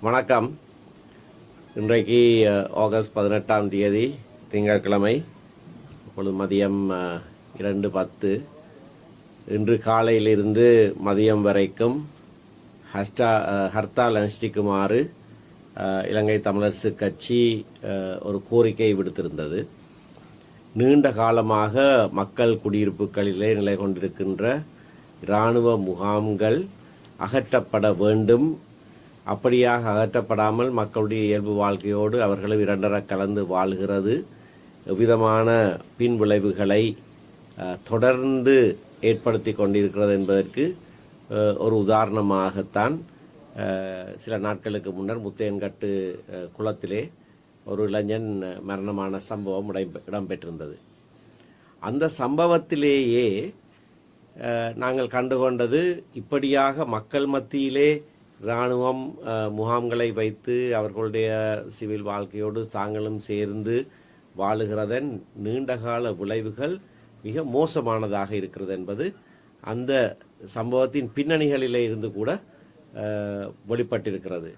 வணக்கம். இன்றைக்கு ஆகஸ்ட் 18ஆம் தேதி திங்கட்கிழமை. இப்பொழுது மதியம் 2:10. இன்று காலையிலிருந்து மதியம் வரைக்கும் ஹர்த்தால் அனுஷ்டிக்குமாறு இலங்கை தமிழரசு கட்சி ஒரு கோரிக்கை விடுத்திருந்தது. நீண்ட காலமாக மக்கள் குடியிருப்புகளிலே நிலை கொண்டிருக்கின்ற இராணுவ முகாம்கள் அகற்றப்பட வேண்டும். அப்படியாக அகற்றப்படாமல் மக்களுடைய இயல்பு வாழ்க்கையோடு அவர்களும் இரண்டர கலந்து வாழ்கிறது எவ்விதமான பின் விளைவுகளை தொடர்ந்து ஏற்படுத்தி கொண்டிருக்கிறது என்பதற்கு ஒரு உதாரணமாகத்தான் சில நாட்களுக்கு முன்னர் முத்தையன்கட்டு குளத்திலே ஒரு இளைஞன் மரணமான சம்பவம் இடம்பெற்றிருந்தது. அந்த சம்பவத்திலேயே நாங்கள் கண்டுகொண்டது, இப்படியாக மக்கள் மத்தியிலே இராணுவம் முகாம்களை வைத்து அவர்களுடைய சிவில் வாழ்க்கையோடு தாங்களும் சேர்ந்து வாழுகிறதன் நீண்டகால விளைவுகள் மிக மோசமானதாக இருக்கிறது என்பது அந்த சம்பவத்தின் பின்னணிகளிலே இருந்து கூட வெளிப்பட்டிருக்கிறது.